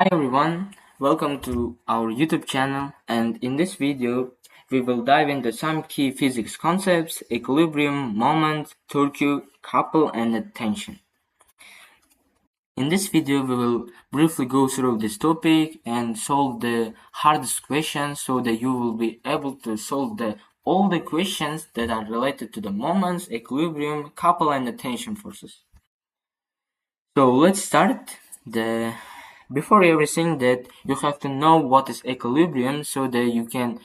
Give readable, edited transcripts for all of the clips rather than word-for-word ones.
Hi everyone, welcome to our YouTube channel, and in this video we will dive into some key physics concepts: equilibrium, moment, torque, couple, and attention. In this video we will briefly go through this topic and solve the hardest questions so that you will be able to solve all the questions that are related to the moments, equilibrium, couple, and attention forces. So let's start. Before everything that you have to know what is equilibrium so that you can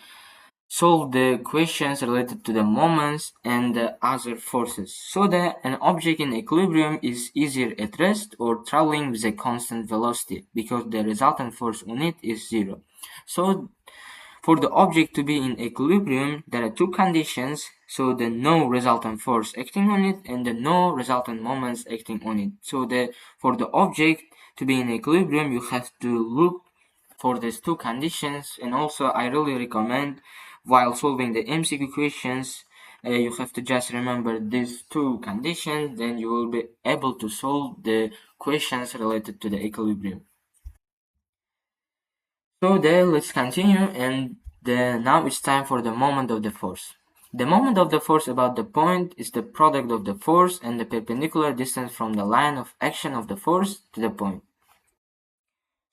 solve the questions related to the moments and the other forces. So that an object in equilibrium is easier at rest or traveling with a constant velocity because the resultant force on it is zero. So for the object to be in equilibrium, there are two conditions, so the no resultant force acting on it and the no resultant moments acting on it. So for the object to be in equilibrium, you have to look for these two conditions, and also I really recommend while solving the MCQ questions, you have to just remember these two conditions, then you will be able to solve the questions related to the equilibrium. So let's continue, and now it's time for the moment of the force. The moment of the force about the point is the product of the force and the perpendicular distance from the line of action of the force to the point.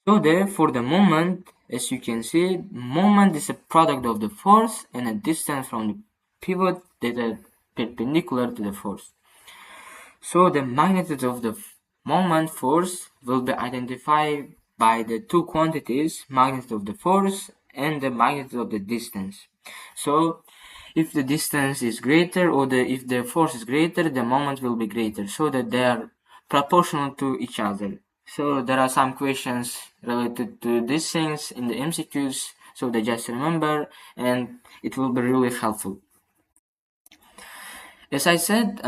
So for the moment, as you can see, moment is a product of the force and a distance from the pivot that are perpendicular to the force. So the magnitude of the moment force will be identified by the two quantities, magnitude of the force and the magnitude of the distance. So if the distance is greater or if the force is greater, the moment will be greater, so that they are proportional to each other. So there are some questions related to these things in the MCQs, so they just remember, and it will be really helpful. As I said,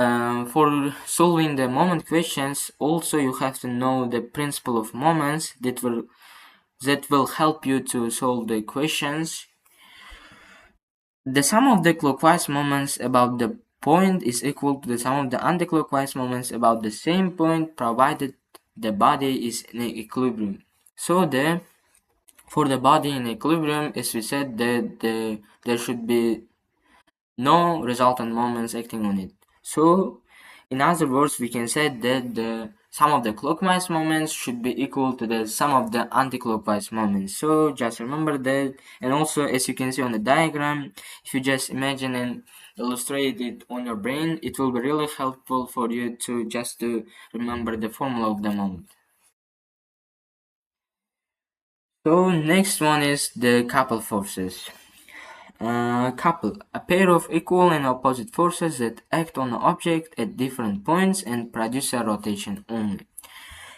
for solving the moment questions, also you have to know the principle of moments that will help you to solve the questions. The sum of the clockwise moments about the point is equal to the sum of the anticlockwise moments about the same point, provided the body is in equilibrium. So for the body in equilibrium, as we said, there should be no resultant moments acting on it. So in other words, we can say that the sum of the clockwise moments should be equal to the sum of the anticlockwise moments. So just remember that, and also as you can see on the diagram, if you just imagine and illustrate it on your brain, it will be really helpful for you to remember the formula of the moment. So next one is the couple forces. Couple, a pair of equal and opposite forces that act on an object at different points and produce a rotation only.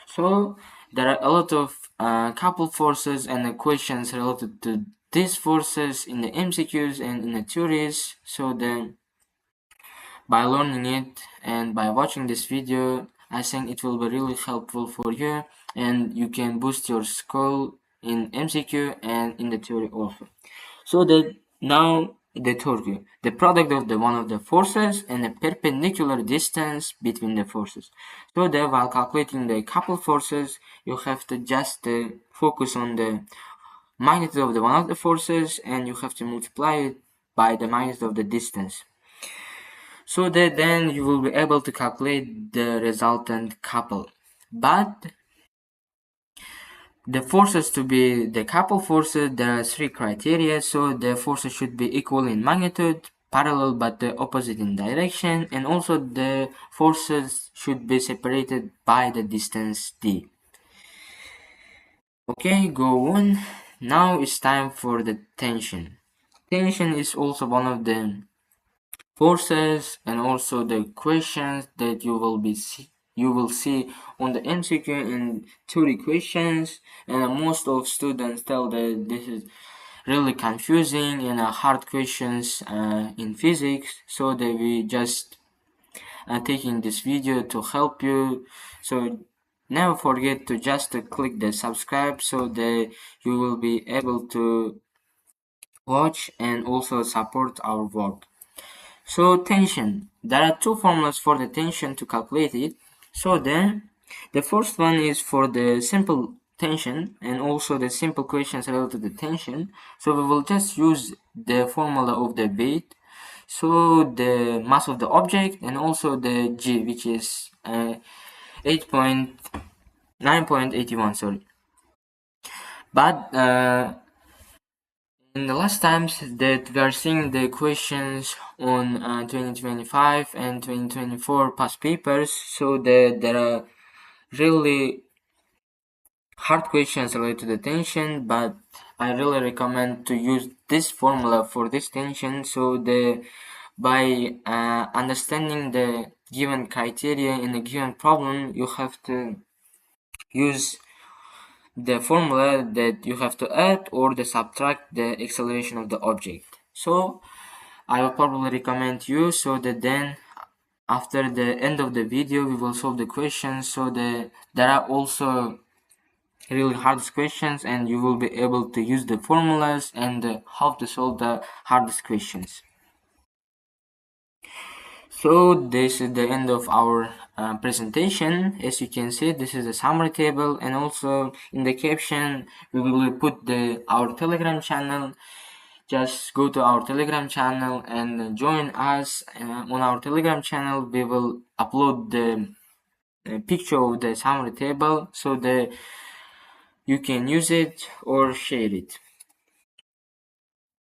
So there are a lot of couple forces and equations related to these forces in the MCQs and in the theories. So then by learning it and by watching this video, I think it will be really helpful for you, and you can boost your score in MCQ and in the theory also. So that now the torque, the product of the one of the forces and the perpendicular distance between the forces. So that while calculating the couple forces, you have to just focus on the magnitude of the one of the forces, and you have to multiply it by the magnitude of the distance. So that then you will be able to calculate the resultant couple. But the forces to be the couple forces, there are three criteria. So the forces should be equal in magnitude, parallel but the opposite in direction, and also the forces should be separated by the distance d. Okay, go on. Now it's time for the tension. Tension is also one of the forces and also the questions that you will see on the MCQ and theory questions, and most of students tell that this is really confusing and hard questions in physics, so that we just taking this video to help you. So never forget to just click the subscribe so that you will be able to watch and also support our work. So tension, there are two formulas for the tension to calculate it. So then the first one is for the simple tension and also the simple questions related to the tension. So we will just use the formula of the weight, so the mass of the object, and also the G, which is 9.81, sorry. But in the last times that we are seeing the questions on 2025 and 2024 past papers, so there are really hard questions related to the tension, but I really recommend to use this formula for this tension. So by understanding the given criteria in a given problem, you have to use the formula that you have to add or the subtract the acceleration of the object. So I will probably recommend you, so that then after the end of the video we will solve the questions, so there are also really hard questions and you will be able to use the formulas and how to solve the hardest questions. So this is the end of our presentation. As you can see, this is a summary table, and also in the caption we will put our Telegram channel. Just go to our Telegram channel and join us on our Telegram channel. We will upload the picture of the summary table so that you can use it or share it.